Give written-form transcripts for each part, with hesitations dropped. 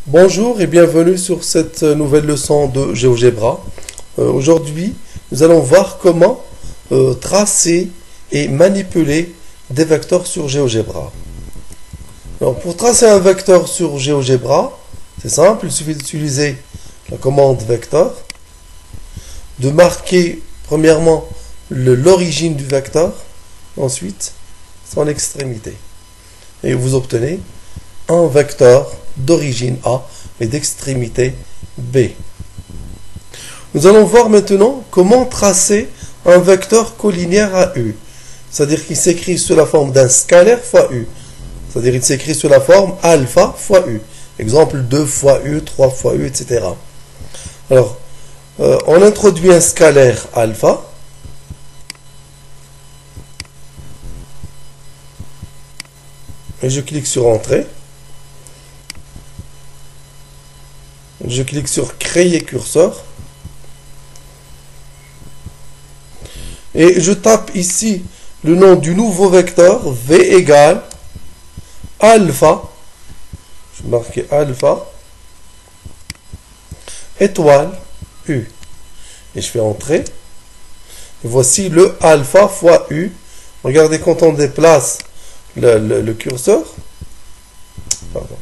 Bonjour et bienvenue sur cette nouvelle leçon de GeoGebra. Aujourd'hui, nous allons voir comment tracer et manipuler des vecteurs sur GeoGebra. Alors, pour tracer un vecteur sur GeoGebra, c'est simple, il suffit d'utiliser la commande vecteur, de marquer premièrement l'origine du vecteur, ensuite son extrémité. Et vous obtenez un vecteur d'origine A et d'extrémité B. Nous allons voir maintenant comment tracer un vecteur collinéaire à U. C'est-à-dire qu'il s'écrit sous la forme d'un scalaire fois U. C'est-à-dire qu'il s'écrit sous la forme alpha fois U. Exemple 2 fois U, 3 fois U, etc. Alors, on introduit un scalaire alpha. Et je clique sur Entrée. Je clique sur Créer curseur. Et je tape ici le nom du nouveau vecteur, V égale alpha. Je vais marquer alpha, étoile, U. Et je fais Entrée. Et voici le alpha fois U. Regardez quand on déplace le curseur. Pardon.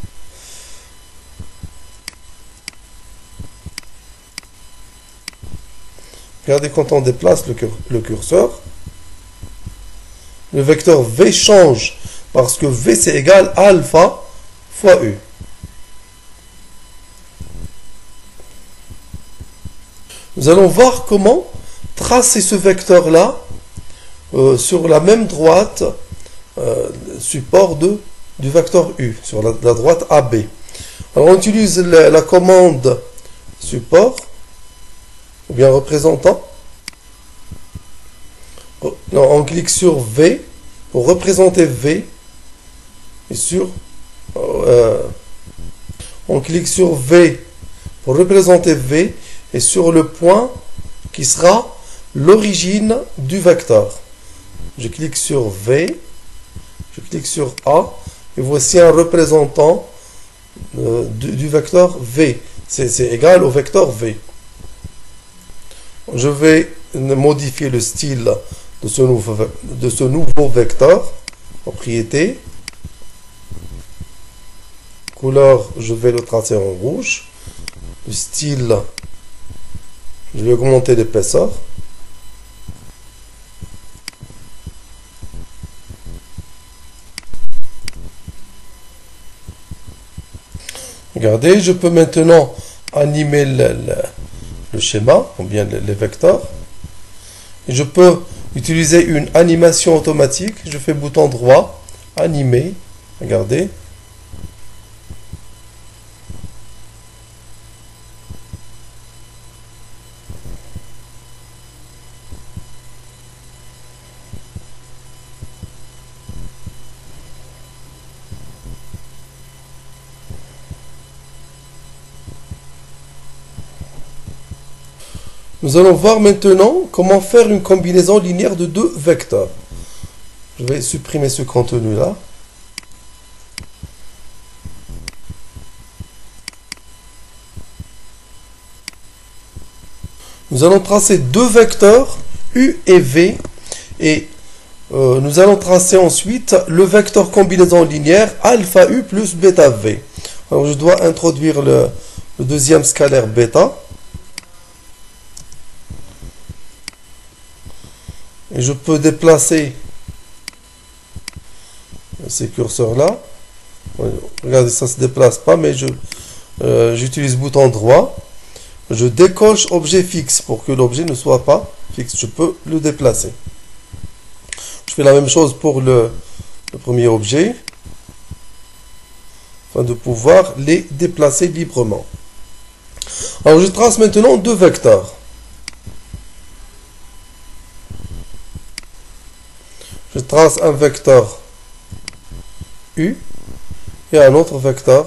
Regardez quand on déplace le curseur, le vecteur V change parce que V c'est égal alpha fois U. Nous allons voir comment tracer ce vecteur-là sur la même droite support du vecteur U, sur la droite AB. Alors on utilise la commande support ou bien représentant. On clique sur V pour représenter V et on clique sur V pour représenter V et sur le point qui sera l'origine du vecteur. Je clique sur V, je clique sur A et voici un représentant du vecteur V. C'est égal au vecteur V. Je vais modifier le style de ce nouveau vecteur. Propriété. Couleur, je vais le tracer en rouge. Le style, je vais augmenter l'épaisseur. Regardez, je peux maintenant animer le schéma, ou bien les vecteurs. Et je peux utiliser une animation automatique. Je fais bouton droit, animer. Regardez. Nous allons voir maintenant comment faire une combinaison linéaire de deux vecteurs. Je vais supprimer ce contenu-là. Nous allons tracer deux vecteurs, U et V, et nous allons tracer ensuite le vecteur combinaison linéaire alpha U plus bêta V. Alors je dois introduire le deuxième scalaire bêta. Et je peux déplacer ces curseurs-là. Regardez, ça ne se déplace pas, mais j'utilise bouton droit. Je décoche objet fixe pour que l'objet ne soit pas fixe. Je peux le déplacer. Je fais la même chose pour le premier objet, afin de pouvoir les déplacer librement. Alors, je trace maintenant deux vecteurs. Je trace un vecteur U et un autre vecteur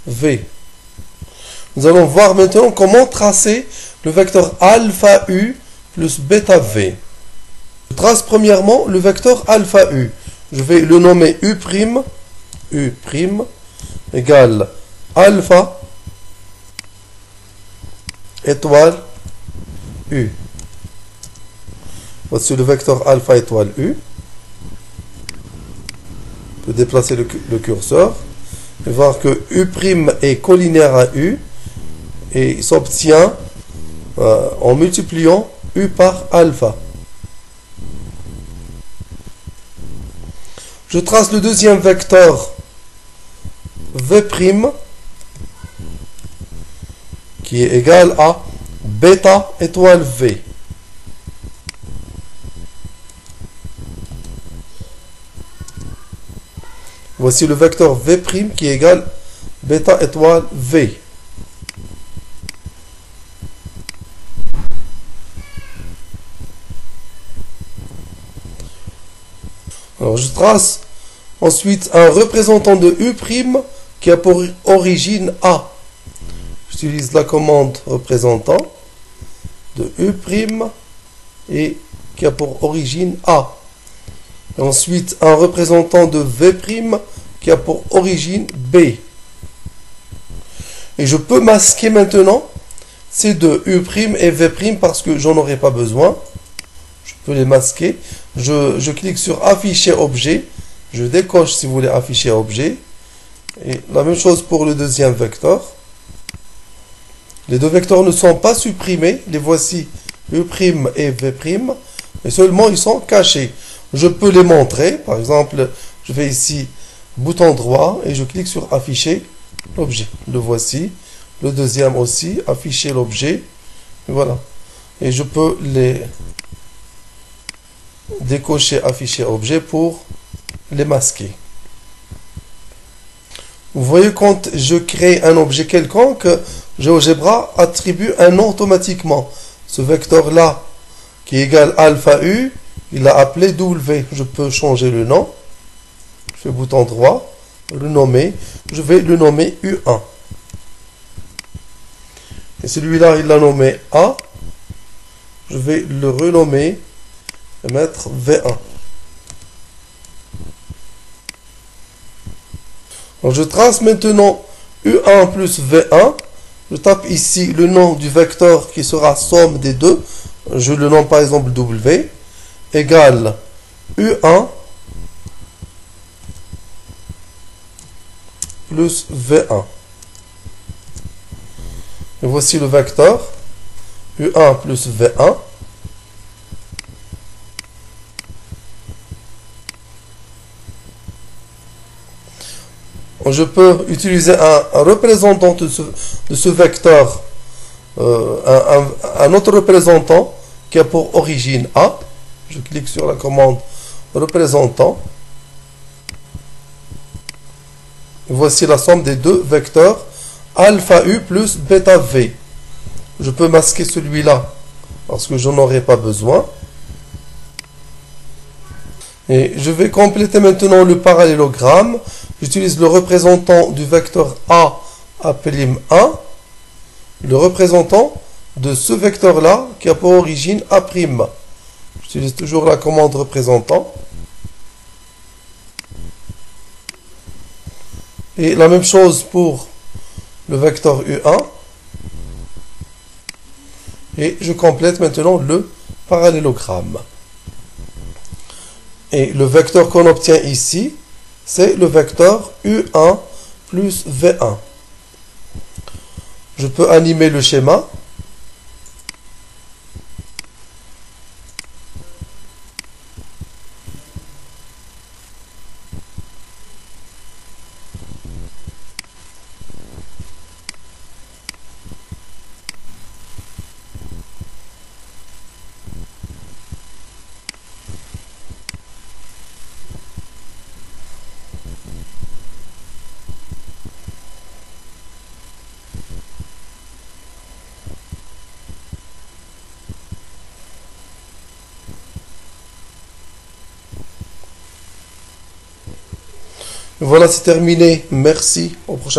V. Nous allons voir maintenant comment tracer le vecteur alpha U plus bêta V. Je trace premièrement le vecteur alpha U. Je vais le nommer U', égale alpha étoile U. Voici le vecteur alpha étoile U. On peut déplacer le curseur et voir que U' est collinaire à U et s'obtient en multipliant U par alpha. Je trace le deuxième vecteur V' qui est égal à bêta étoile V. Voici le vecteur V' qui est égal bêta étoile V. Alors je trace ensuite un représentant de U' qui a pour origine A. J'utilise la commande représentant de U' et qui a pour origine A. Et ensuite un représentant de V' qui a pour origine B. Et je peux masquer maintenant ces deux, U' et V' parce que j'en aurai pas besoin. Je peux les masquer. Je clique sur afficher objet. Je décoche si vous voulez afficher objet. Et la même chose pour le deuxième vecteur. Les deux vecteurs ne sont pas supprimés. Les voici U' et V'. Mais seulement ils sont cachés. Je peux les montrer. Par exemple, je vais ici bouton droit et je clique sur afficher l'objet. Le voici. Le deuxième aussi, afficher l'objet. Voilà. Et je peux les décocher afficher objet pour les masquer. Vous voyez, quand je crée un objet quelconque, GeoGebra attribue un nom automatiquement. Ce vecteur là qui est égal alpha U, il l'a appelé W. Je peux changer le nom. Je fais bouton droit, le nommer. Je vais le nommer U1. Et celui-là, il l'a nommé A. Je vais le renommer et mettre V1. Donc je trace maintenant U1 plus V1. Je tape ici le nom du vecteur qui sera somme des deux. Je le nomme par exemple W. Égale U1 plus V1. Et voici le vecteur U1 plus V1. Je peux utiliser un représentant de ce vecteur, un autre représentant qui a pour origine A. Je clique sur la commande représentant. Voici la somme des deux vecteurs alpha U plus bêta V. Je peux masquer celui-là parce que je n'en aurai pas besoin. Et je vais compléter maintenant le parallélogramme. J'utilise le représentant du vecteur A appelé 1, le représentant de ce vecteur-là qui a pour origine A'. J'utilise toujours la commande représentant. Et la même chose pour le vecteur U1. Et je complète maintenant le parallélogramme. Et le vecteur qu'on obtient ici, c'est le vecteur U1 plus V1. Je peux animer le schéma. Voilà, c'est terminé. Merci. Au prochain.